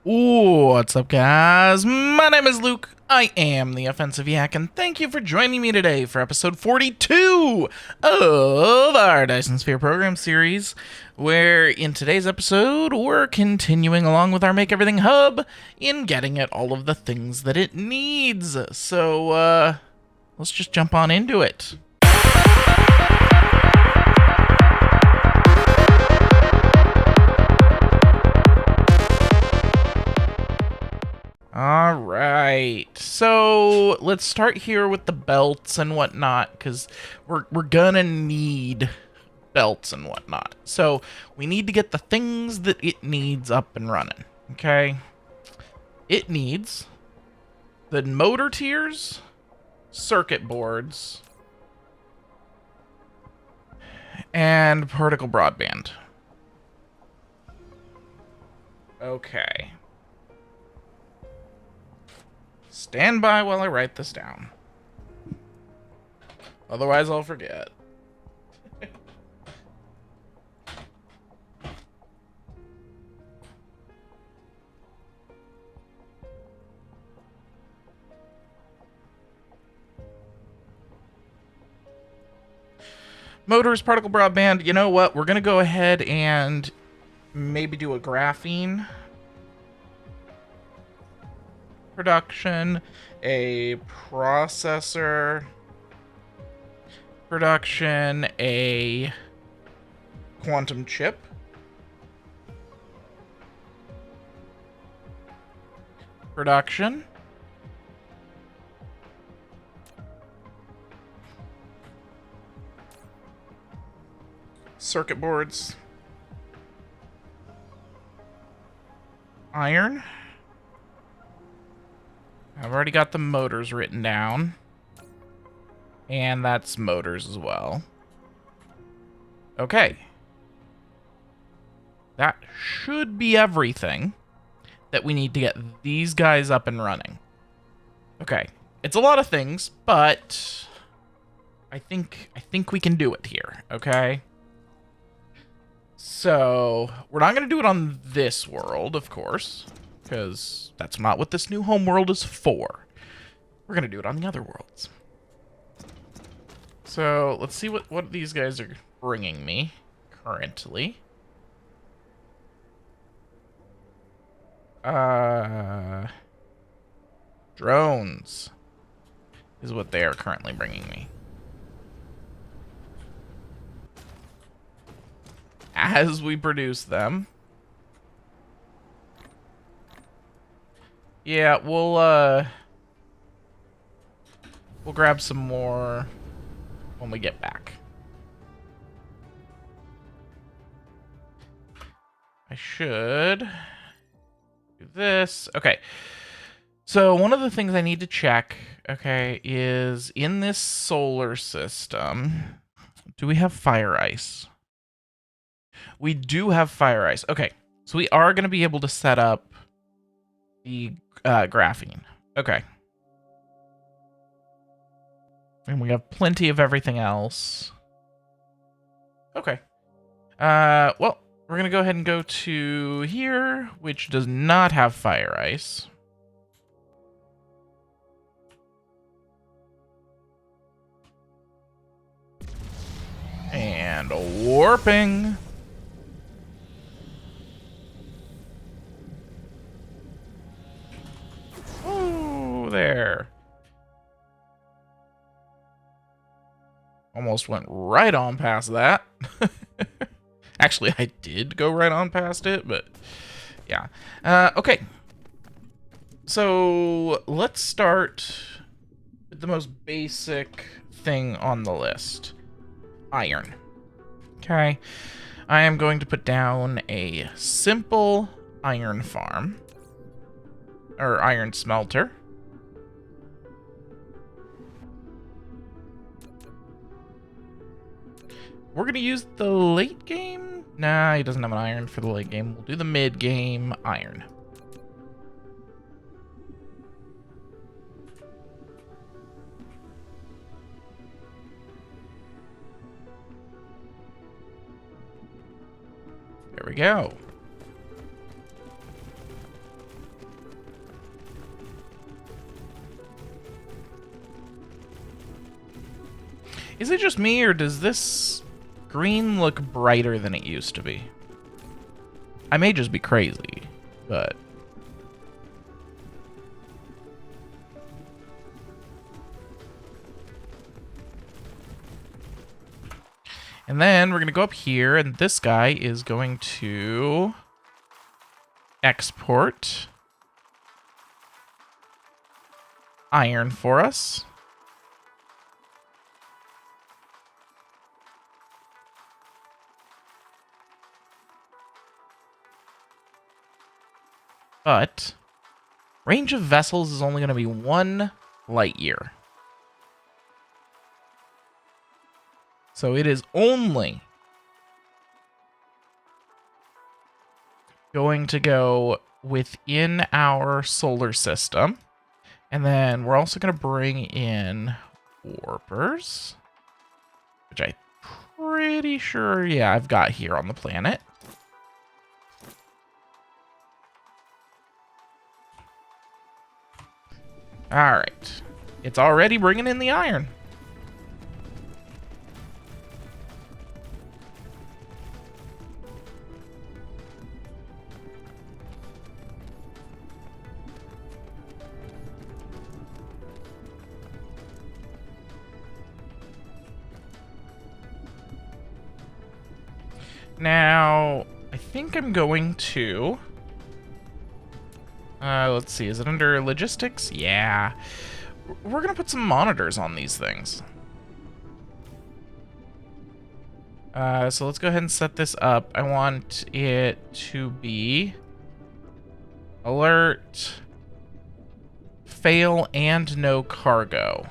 What's up, guys? My name is Luke. I am the Offensive Yak, and thank you for joining me today for episode 42 of our Dyson Sphere Program series, where in today's episode, we're continuing along with our Make Everything hub in getting it all of the things that it needs. So, let's just jump on into it. Alright, so let's start here with the belts and whatnot, because we're gonna need belts and whatnot. So we need to get the things that it needs up and running, okay? It needs the motor tiers, circuit boards, and particle broadband. Okay. Stand by while I write this down. Otherwise, I'll forget. Motors, particle broadband. You know what? We're going to go ahead and maybe do a graphene production, a processor production, a quantum chip, production, circuit boards, iron. I've already got the motors written down. And that's motors as well. Okay. That should be everything that we need to get these guys up and running. Okay. It's a lot of things, but I think we can do it here, okay? So, we're not going to do it on this world, of course, because that's not what this new home world is for. We're going to do it on the other worlds. So, let's see what these guys are bringing me currently. Drones is what they are currently bringing me. As we produce them. Yeah, we'll grab some more when we get back. I should do this. Okay. So one of the things I need to check, okay, is in this solar system, do we have fire ice? We do have fire ice. Okay. So we are going to be able to set up the graphene. Okay. And we have plenty of everything else. Okay. Well, we're going to go ahead and go to here, which does not have fire ice. And warping. Oh, there. Almost went right on past that. Actually, I did go right on past it, but yeah. Okay. So let's start with the most basic thing on the list. Iron. Okay. I am going to put down a simple iron farm. Or iron smelter. We're going to use the late game? Nah, he doesn't have an iron for the late game. We'll do the mid game iron. There we go. Is it just me, or does this green look brighter than it used to be? I may just be crazy, but... And then we're going to go up here, and this guy is going to export iron for us. But range of vessels is only going to be 1 light year. So it is only going to go within our solar system. And then we're also going to bring in warpers, which I'm pretty sure, yeah, I've got here on the planet. All right. It's already bringing in the iron. Now, I think I'm going to... let's see, is it under logistics? Yeah. We're going to put some monitors on these things. So let's go ahead and set this up. I want it to be alert, fail, and no cargo.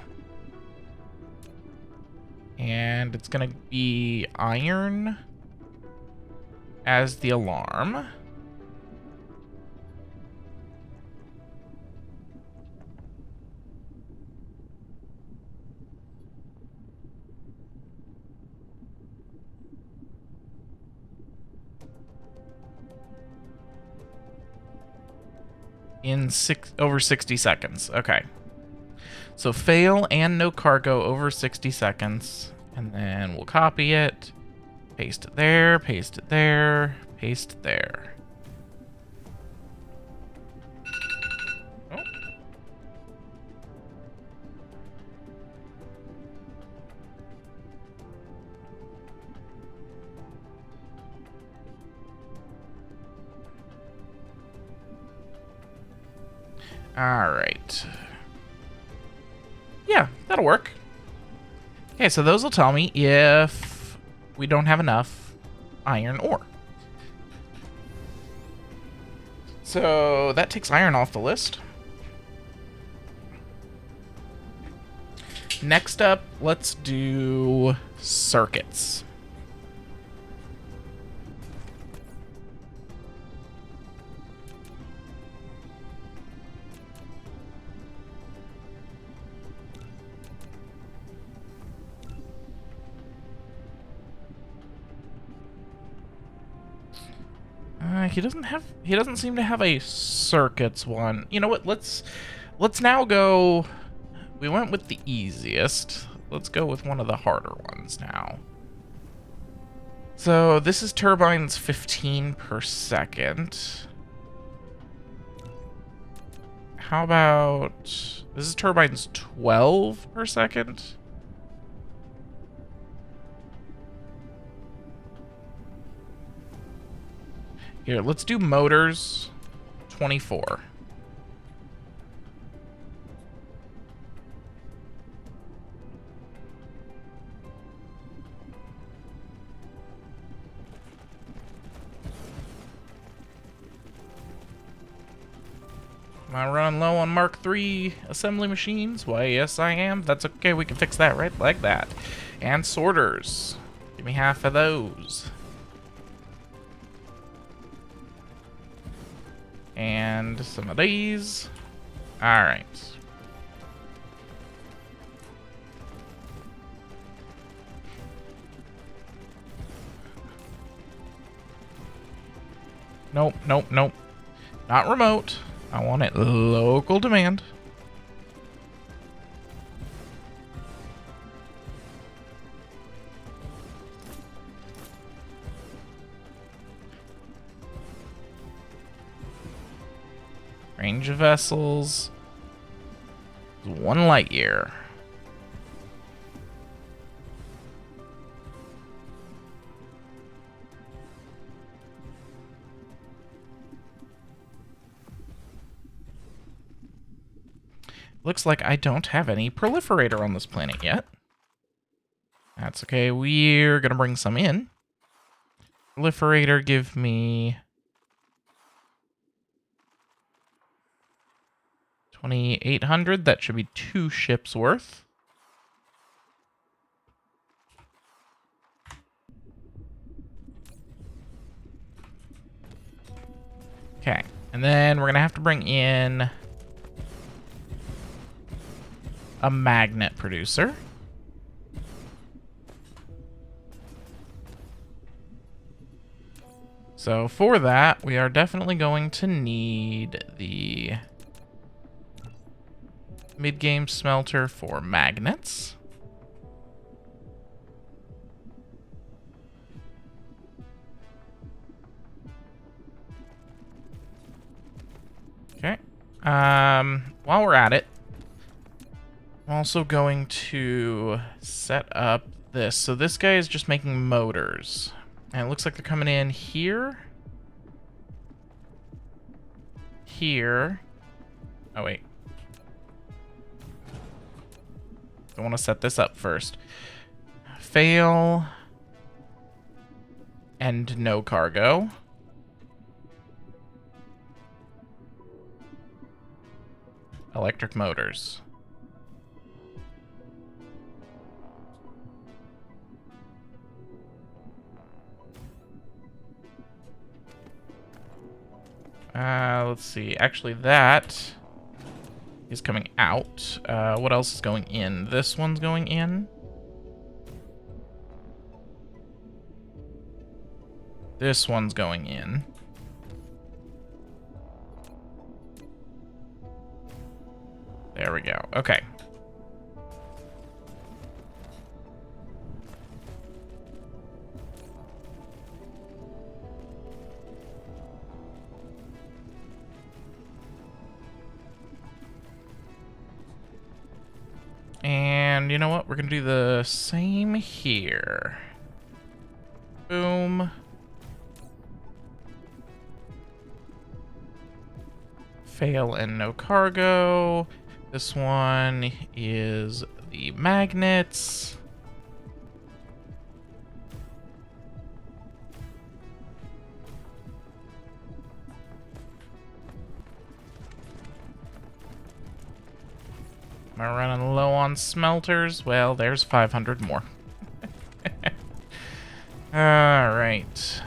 And it's going to be iron as the alarm. In over 60 seconds. Okay. So fail and no cargo over 60 seconds. And then we'll copy it. Paste it there, paste it there, paste it there. Oh. All right. Yeah, that'll work. Okay, so those will tell me if we don't have enough iron ore. So that takes iron off the list. Next up, let's do circuits. He doesn't seem to have a circuits one. You know what? Let's now go. We went with the easiest. Let's go with one of the harder ones now. So this is turbines 15 per second. How about this is turbines 12 per second? Here, let's do motors 24. Am I running low on Mark III assembly machines? Why, yes, I am. That's okay. We can fix that right like that. And sorters. Give me half of those. And some of these. All right. Nope, nope, nope. Not remote. I want it local demand. Range of vessels is 1 light year. Looks like I don't have any proliferator on this planet yet. That's okay. We're going to bring some in. Proliferator, give me 2,800. That should be 2 ships worth. Okay. And then we're going to have to bring in a magnet producer. So for that, we are definitely going to need the mid-game smelter for magnets. Okay. While we're at it, I'm also going to set up this. So this guy is just making motors. And it looks like they're coming in here. Here. Oh, wait. I want to set this up first. Fail. And no cargo. Electric motors. Let's see. Actually, that is coming out. What else is going in? This one's going in. This one's going in. There we go. Okay. And you know what? We're going to do the same here. Boom. Fail and no cargo. This one is the magnets. Am I running low on smelters? Well, there's 500 more. Alright.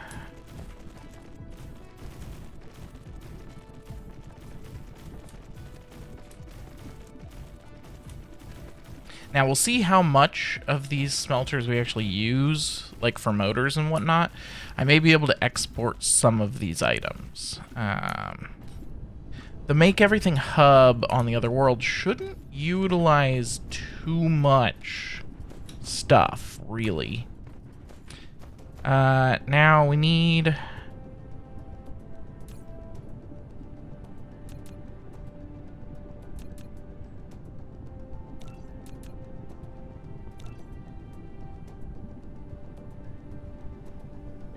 Now, we'll see how much of these smelters we actually use, like for motors and whatnot. I may be able to export some of these items. The Make Everything hub on the other world shouldn't utilize too much stuff, really. Now we need...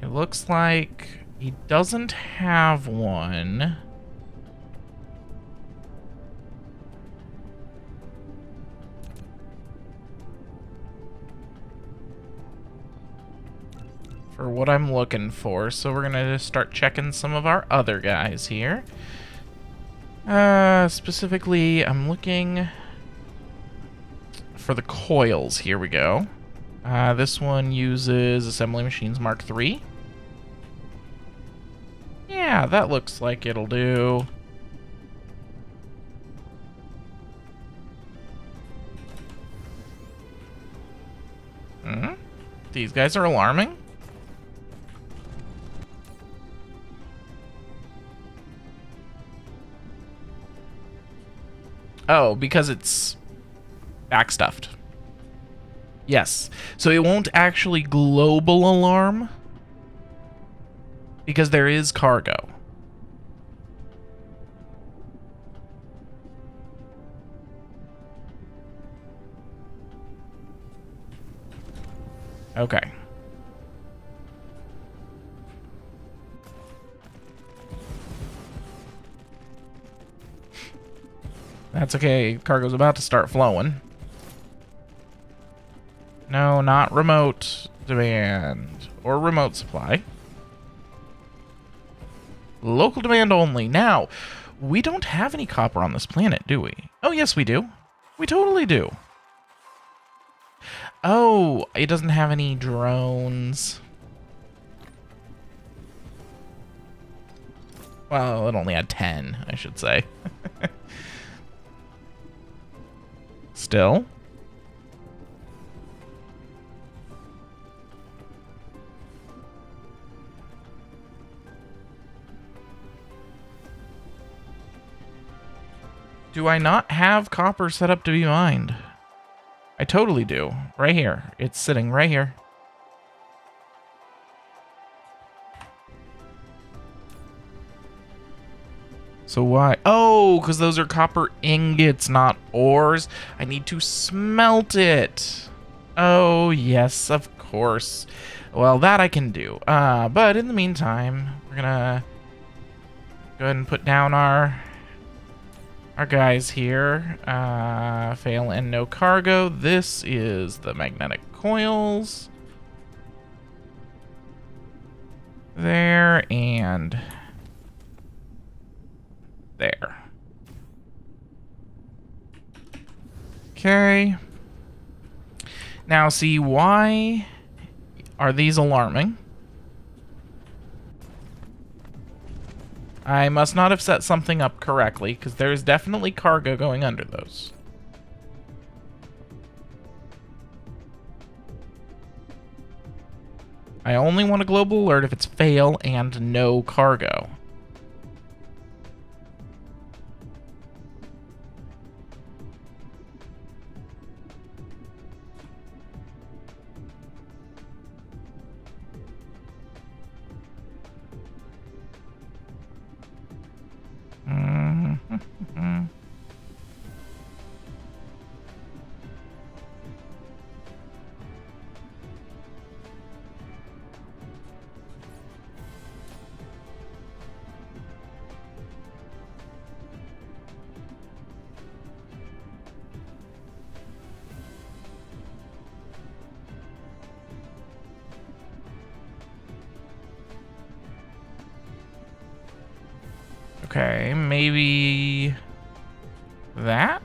It looks like he doesn't have one. For what I'm looking for, so we're gonna start checking some of our other guys here. Specifically, I'm looking for the coils. Here we go. This one uses Assembly Machines Mark III. Yeah, that looks like it'll do. These guys are alarming. Oh, because it's backstuffed. Yes. So it won't actually global alarm because there is cargo. Okay. That's okay. Cargo's about to start flowing. No, not remote demand or remote supply. Local demand only. Now, we don't have any copper on this planet, do we? Oh, yes, we do. We totally do. Oh, it doesn't have any drones. Well, it only had 10, I should say. Still. Do I not have copper set up to be mined? I totally do. Right here. It's sitting right here. So why? Oh, because those are copper ingots, not ores. I need to smelt it. Oh, yes, of course. Well, that I can do. But in the meantime, we're gonna go ahead and put down our guys here. Fail and no cargo. This is the magnetic coils. There and there. Okay. Now, see, why are these alarming? I must not have set something up correctly, because there's definitely cargo going under those. I only want a global alert if it's fail and no cargo. Okay, maybe that?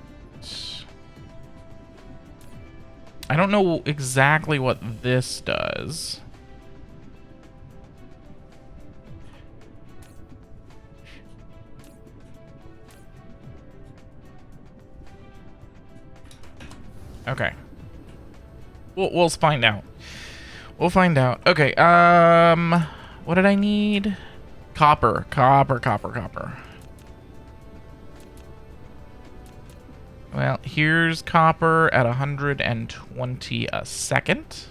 I don't know exactly what this does. Okay. We'll find out. We'll find out. Okay, what did I need? Copper. Well, here's copper at 120 a second.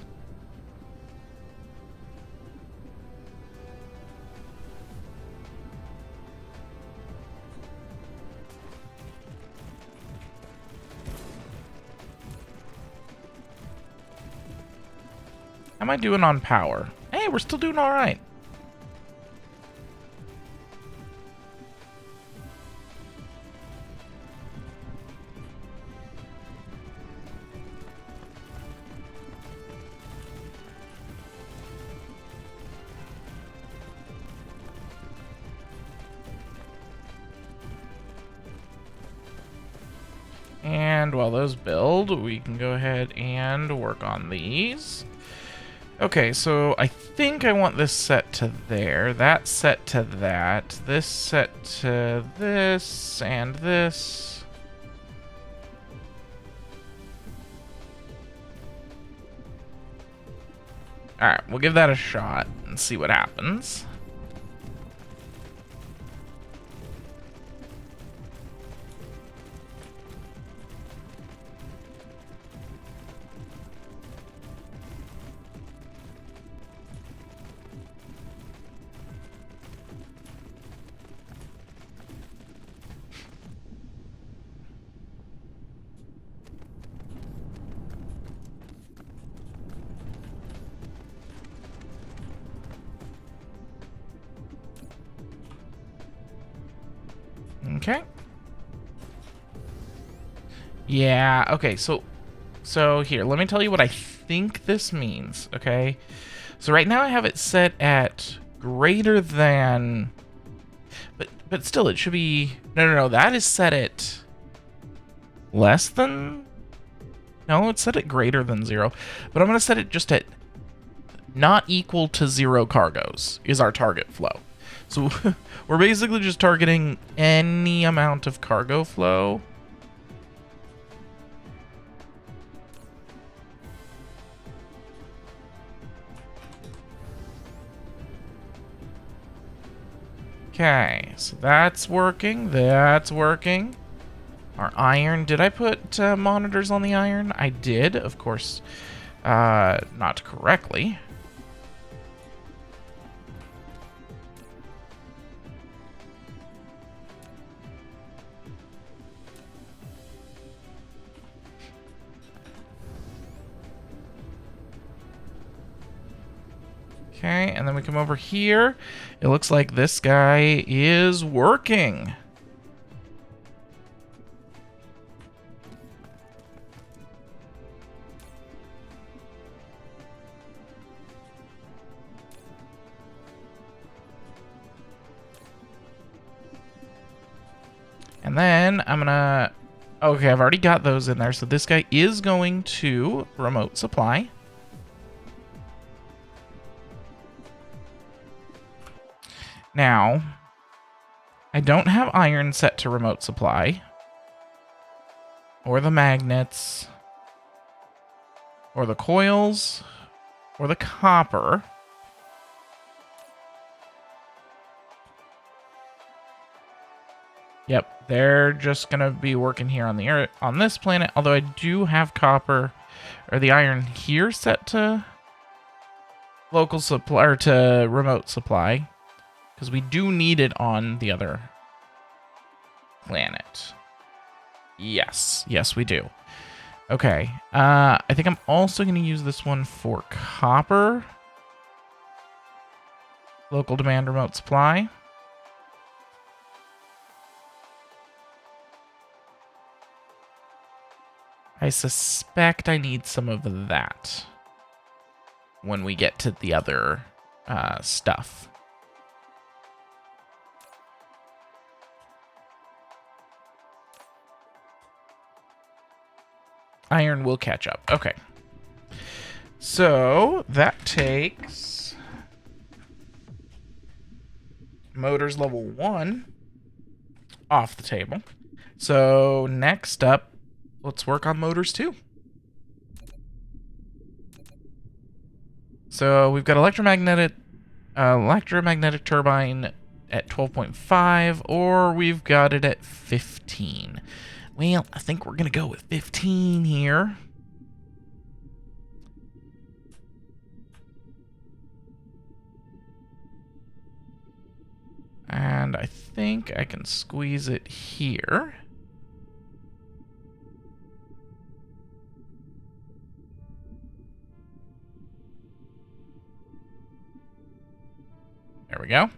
How am I doing on power? Hey, we're still doing all right. And while those build, we can go ahead and work on these. Okay, so I think I want this set to there, that set to that, this set to this, and this. Alright, we'll give that a shot and see what happens. Okay. Yeah, okay, so here, let me tell you what I think this means, okay? So right now I have it set at greater than, but still it should be, no, that is set at less than, no, it's set at greater than 0, but I'm going to set it just at not equal to 0 cargoes is our target flow. So we're basically just targeting any amount of cargo flow. Okay, so that's working. That's working. Our iron. Did I put monitors on the iron? I did, of course. Not correctly. Okay, and then we come over here. It looks like this guy is working. And then I'm gonna... Okay, I've already got those in there. So this guy is going to remote supply. Now, I don't have iron set to remote supply, or the magnets, or the coils, or the copper. Yep, they're just gonna be working here on the Earth, on this planet. Although I do have copper, or the iron here set to local supply, or to remote supply. Because we do need it on the other planet. Yes. Yes, we do. Okay. I think I'm also going to use this one for copper. Local demand remote supply. I suspect I need some of that when we get to the other stuff. Iron will catch up. Okay. So that takes motors level 1 off the table. So next up, let's work on motors 2. So we've got electromagnetic turbine at 12.5, or we've got it at 15. Well, I think we're going to go with 15 here. And I think I can squeeze it here. There we go.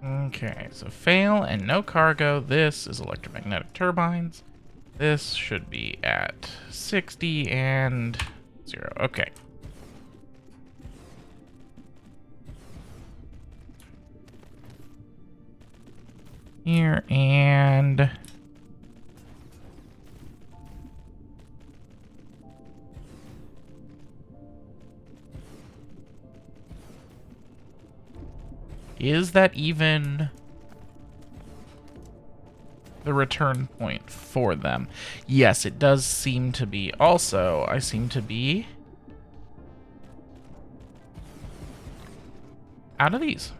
Okay, so fail and no cargo. This is electromagnetic turbines. This should be at 60 and 0. Okay. Here and... Is that even the return point for them? Yes, it does seem to be. Also, I seem to be out of these.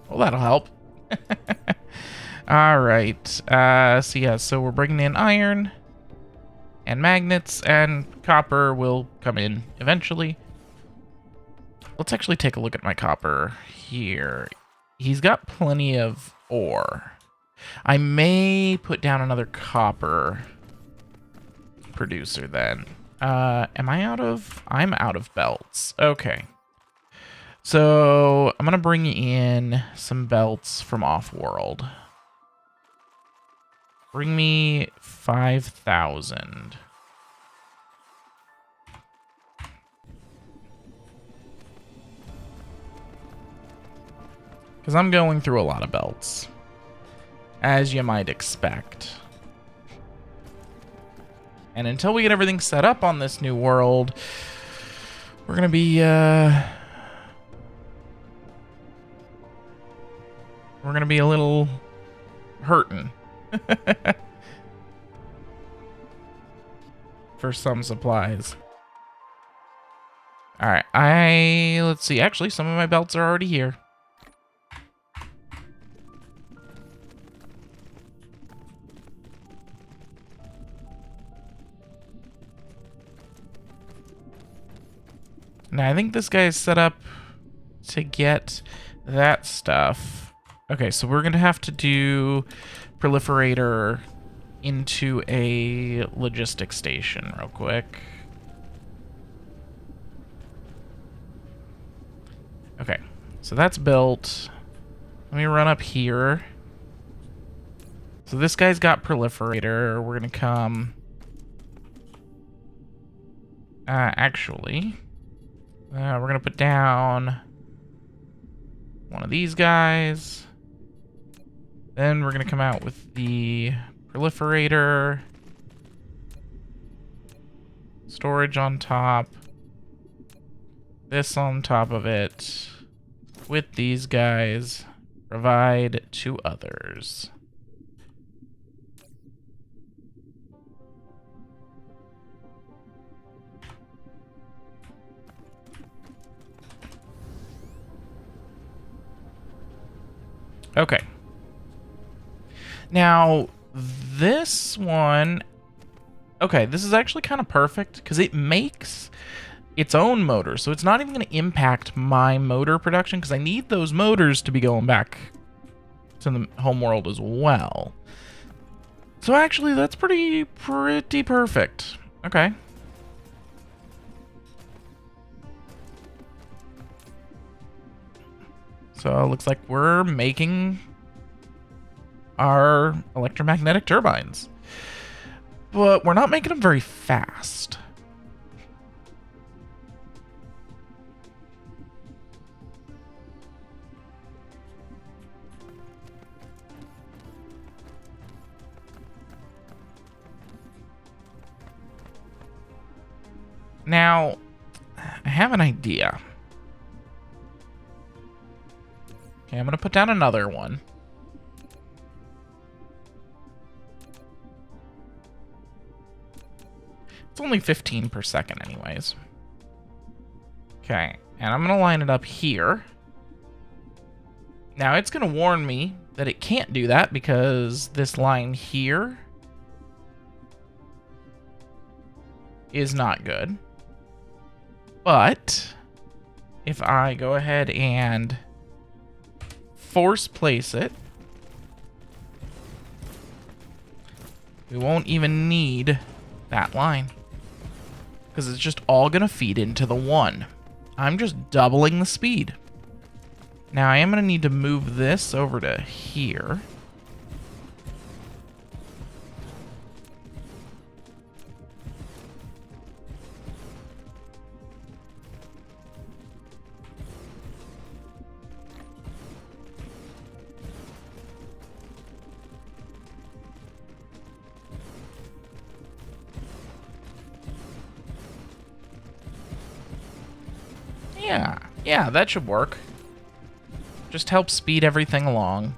Well, that'll help. All right. So yeah, so we're bringing in iron and magnets, and copper will come in eventually. Let's actually take a look at my copper here. He's got plenty of ore. I may put down another copper producer then. Am I out of... I'm out of belts. Okay. So I'm going to bring in some belts from off-world. Bring me 5,000. Because I'm going through a lot of belts, as you might expect. And until we get everything set up on this new world, we're going to be... we're going to be a little hurting. For some supplies. Alright, let's see. Actually, some of my belts are already here. Now, I think this guy is set up to get that stuff. Okay, so we're going to have to do proliferator into a logistics station real quick. Okay, so that's built. Let me run up here. So this guy's got proliferator. We're going to come... actually... we're going to put down one of these guys. Then we're going to come out with the proliferator. Storage on top. This on top of it. With these guys. Provide to others. Okay. Now, this one... Okay, this is actually kind of perfect, because it makes its own motor, so it's not even going to impact my motor production, because I need those motors to be going back to the home world as well. So actually, that's pretty perfect. Okay. So it looks like we're making our electromagnetic turbines. But we're not making them very fast. Now, I have an idea. Okay, I'm going to put down another one. It's only 15 per second anyways. Okay, and I'm going to line it up here. Now, it's going to warn me that it can't do that because this line here is not good. But if I go ahead and force place it, we won't even need that line because it's just all gonna feed into the one. I'm just doubling the speed. Now I am gonna need to move this over to here. Yeah, that should work. Just help speed everything along.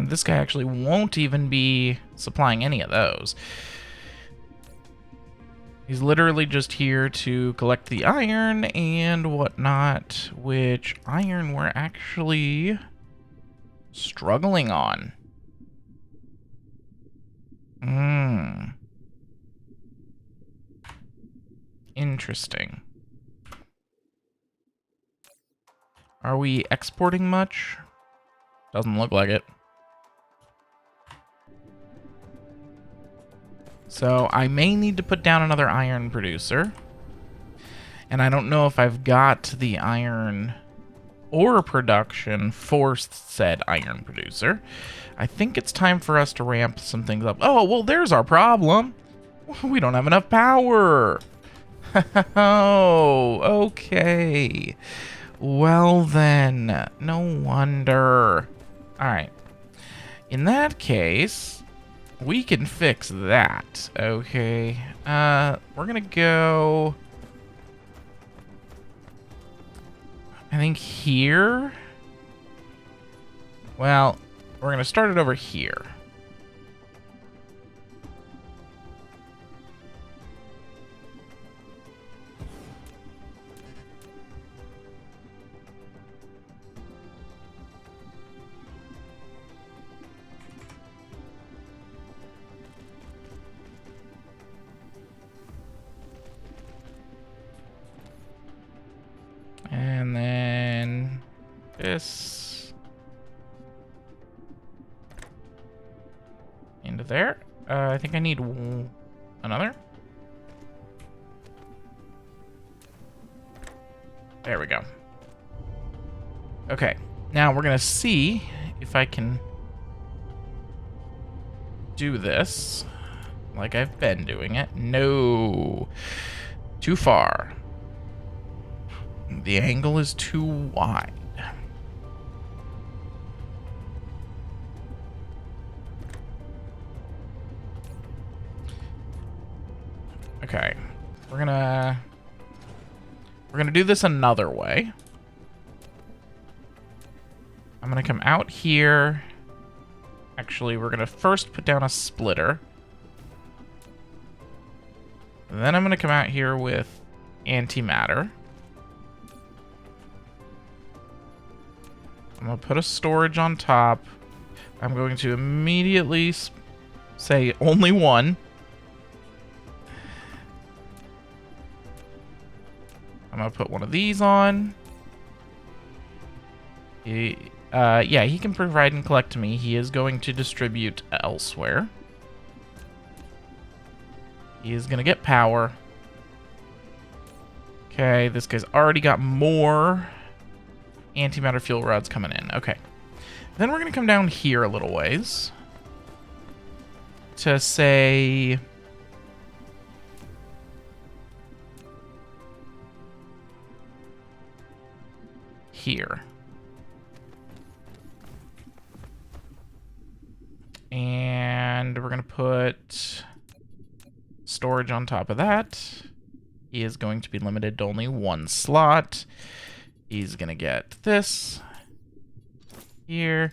And this guy actually won't even be supplying any of those. He's literally just here to collect the iron and whatnot, which iron we're actually struggling on. Interesting. Are we exporting much? Doesn't look like it. So I may need to put down another iron producer. And I don't know if I've got the iron ore production for said iron producer. I think it's time for us to ramp some things up. Oh, well, there's our problem. We don't have enough power. Oh, okay. Well then, no wonder. All right. In that case, we can fix that. Okay. We're gonna go, I think here. Well, we're gonna start it over here. And then this into there. I think I need another. There we go. Okay, now we're gonna see if I can do this like I've been doing it. No, too far. The angle is too wide. Okay, we're gonna do this another way. I'm gonna come out here. Actually, we're gonna first put down a splitter. And then I'm gonna come out here with antimatter. I'm gonna put a storage on top. I'm going to immediately say only one. I'm gonna put one of these on. Yeah, he can provide and collect to me. He is going to distribute elsewhere. He is gonna get power. Okay, this guy's already got more antimatter fuel rods coming in. Okay. Then we're going to come down here a little ways to say here. And we're going to put storage on top of that. He is going to be limited to only one slot. He's going to get this here.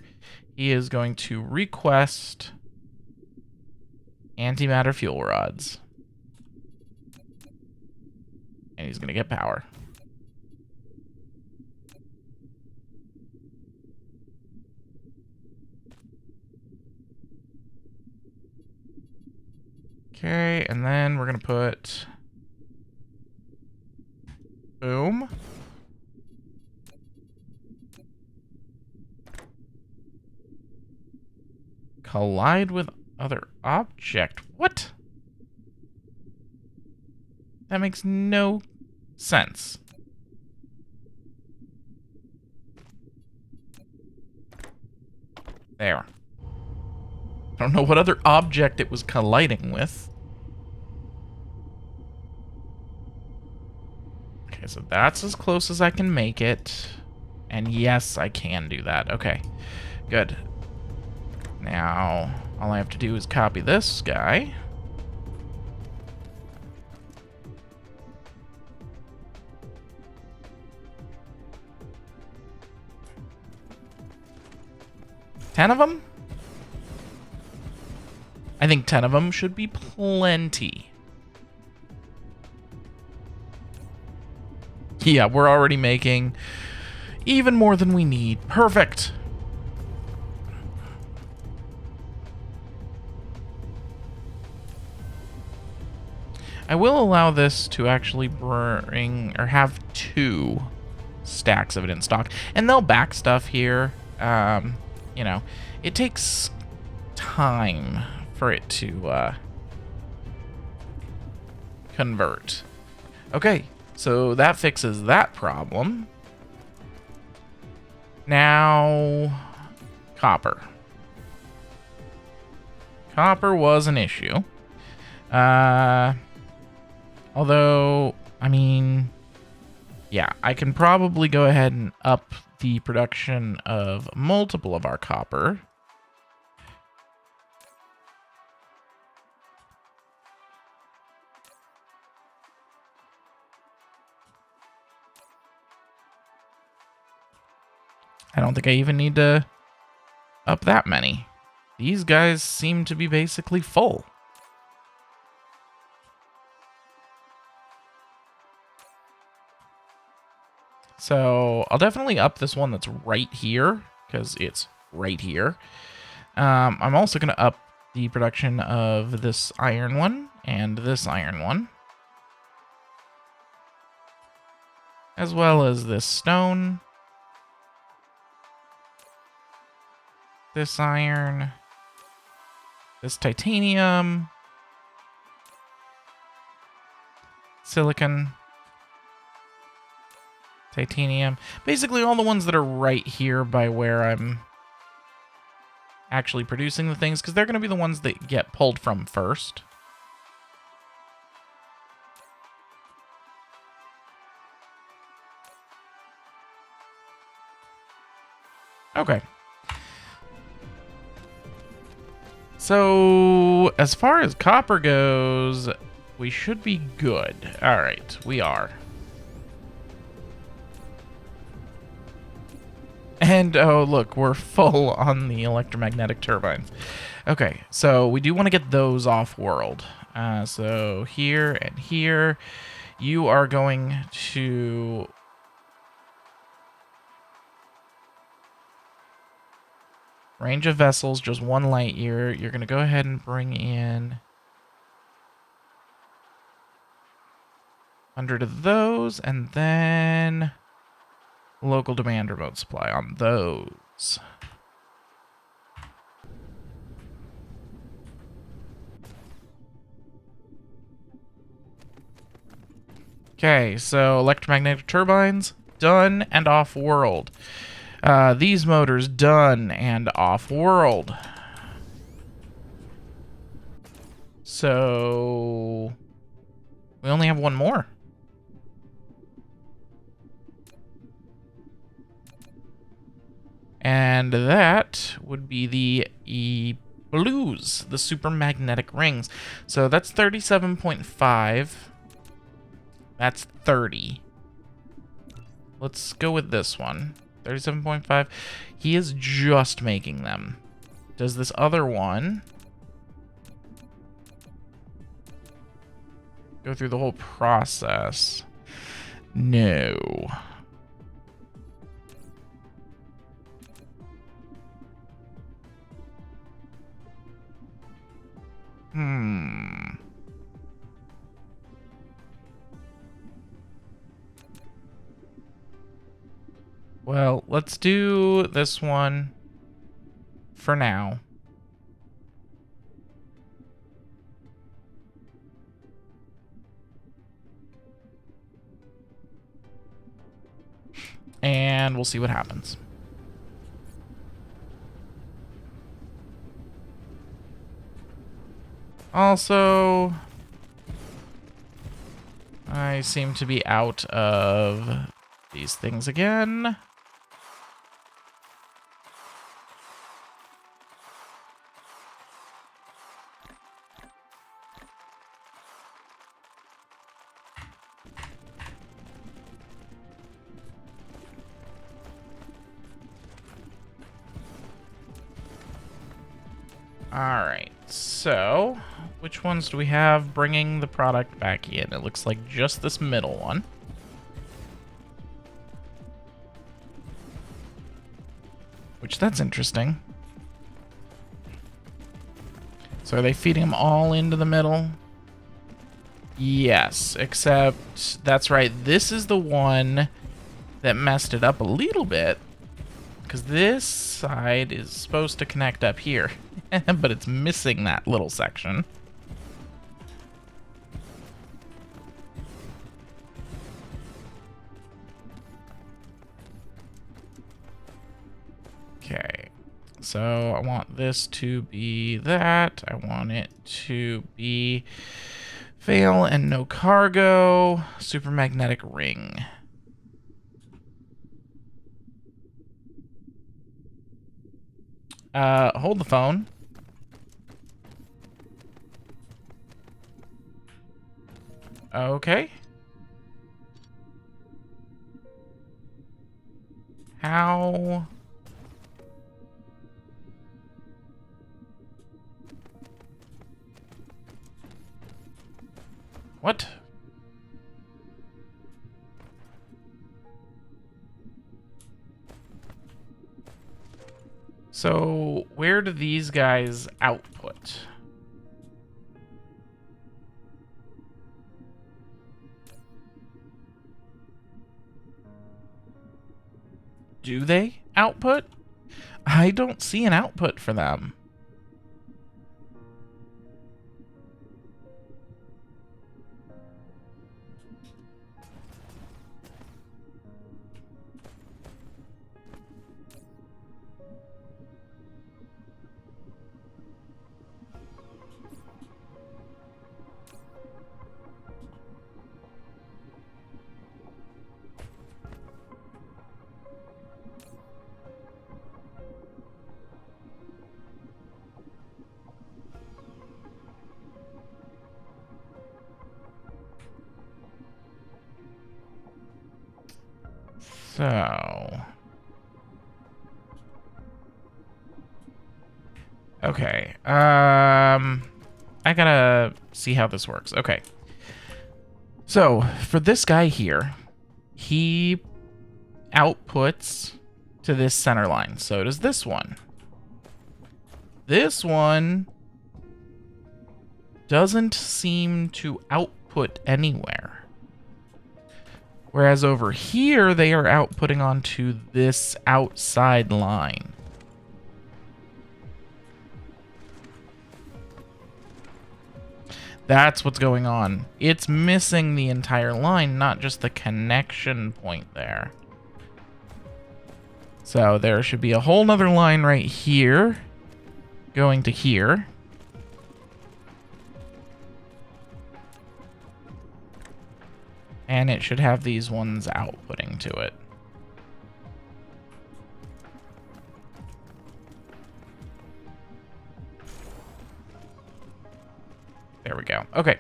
He is going to request antimatter fuel rods. And he's going to get power. Okay, and then we're going to put boom. Collide with other object. What? That makes no sense. There. I don't know what other object it was colliding with. Okay, so that's as close as I can make it. And yes, I can do that. Okay, good. Now, all I have to do is copy this guy. Ten of them? think 10 of them should be plenty. Yeah, we're already making even more than we need. Perfect. I will allow this to actually bring or have 2 stacks of it in stock, and they'll back stuff here. You know, it takes time for it to convert. Okay, so that fixes that problem. Now, copper. Copper was an issue. Although, I mean, yeah, I can probably go ahead and up the production of multiple of our copper. I don't think I even need to up that many. These guys seem to be basically full. So I'll definitely up this one that's right here, because it's right here. I'm also going to up the production of this iron one and this iron one, as well as this stone, this iron, this titanium, silicon, titanium. Basically all the ones that are right here by where I'm actually producing the things, because they're going to be the ones that get pulled from first. Okay. So, as far as copper goes, we should be good. All right, we are. And, oh, look, we're full on the electromagnetic turbines. Okay, so we do want to get those off-world. So here and here, you are going to... range of vessels, just 1 light year. You're going to go ahead and bring in 100 of those, and then local demand remote supply on those. Okay, so electromagnetic turbines, done and off-world. These motors, done and off-world. So we only have 1 more. And that would be the blues, the supermagnetic rings. So that's 37.5. That's 30. Let's go with this one. 37.5. He is just making them. Does this other one go through the whole process? No. Well, let's do this one for now. And we'll see what happens. Also, I seem to be out of these things again. All right. So, which ones do we have bringing the product back in? It looks like just this middle one. Which, that's interesting. So are they feeding them all into the middle? Yes, except that's right. This is the one that messed it up a little bit. Because this side is supposed to connect up here. But it's missing that little section. Okay, so I want this to be that. I want it to be fail and no cargo. Supermagnetic ring. Hold the phone. Okay. How? What? So, where do these guys output? Do they output? I don't see an output for them. So, okay. I gotta see how this works. Okay. So, for this guy here, he outputs to this center line. So does this one. This one doesn't seem to output anywhere. Whereas over here, they are outputting onto this outside line. That's what's going on. It's missing the entire line, not just the connection point there. So there should be a whole nother line right here going to here. And it should have these ones outputting to it. There we go. Okay.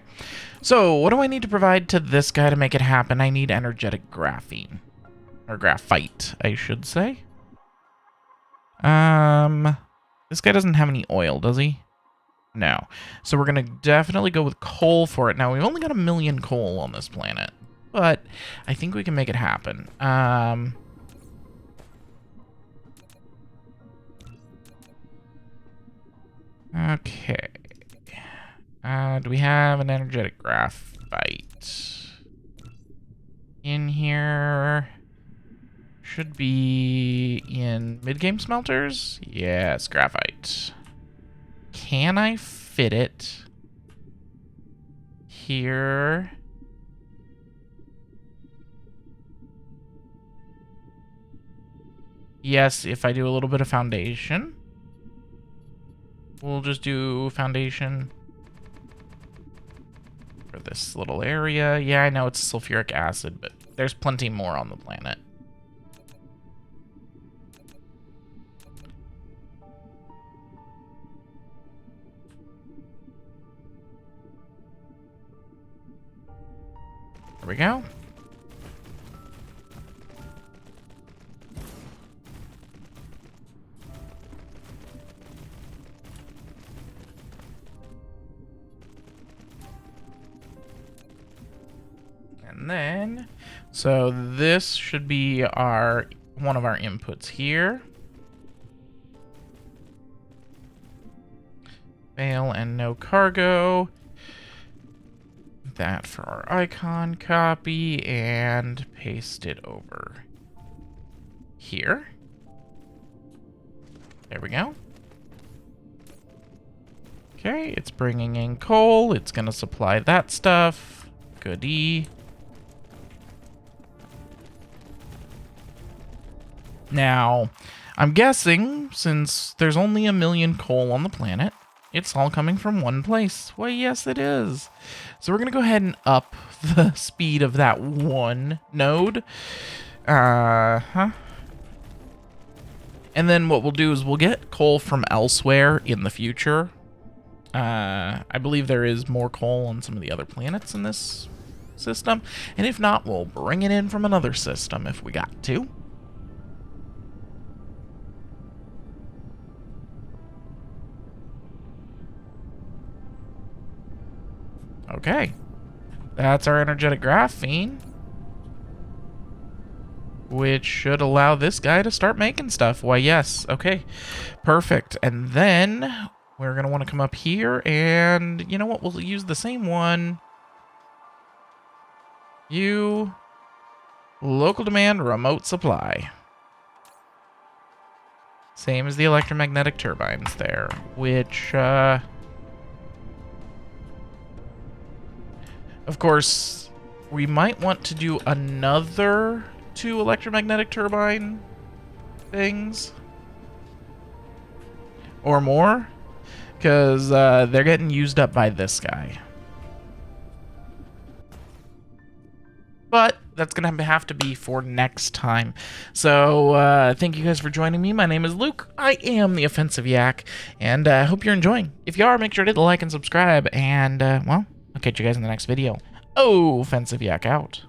So, what do I need to provide to this guy to make it happen? I need energetic graphene. Or graphite, I should say. This guy doesn't have any oil, does he? No. So we're going to definitely go with coal for it. Now, we've only got 1 million coal on this planet. But I think we can make it happen. Okay. Do we have an energetic graphite? In here. Should be in mid-game smelters? Yes, graphite. Can I fit it here? Yes, if I do a little bit of foundation. We'll just do foundation for this little area. Yeah, I know it's sulfuric acid, but there's plenty more on the planet. There we go. then, so this should be one of our inputs here. Fail and no cargo. That for our icon copy, and paste it over here. There we go. Okay, it's bringing in coal. It's going to supply that stuff. Goodie. Now, I'm guessing, since there's only 1 million coal on the planet, it's all coming from one place. Why, yes, it is. So we're going to go ahead and up the speed of that one node. And then what we'll do is we'll get coal from elsewhere in the future. I believe there is more coal on some of the other planets in this system. And if not, we'll bring it in from another system if we got to. Okay. That's our energetic graphene, which should allow this guy to start making stuff. Why, yes. Okay. Perfect. And then we're going to want to come up here, and you know what? We'll use the same one. Local demand, remote supply. Same as the electromagnetic turbines there, which, of course, we might want to do another 2 electromagnetic turbine things. Or more. Because they're getting used up by this guy. But that's going to have to be for next time. So thank you guys for joining me. My name is Luke. I am the Offensive Yak. And I hope you're enjoying. If you are, make sure to hit the like and subscribe. And, well, I'll catch you guys in the next video. Offensive Yak out.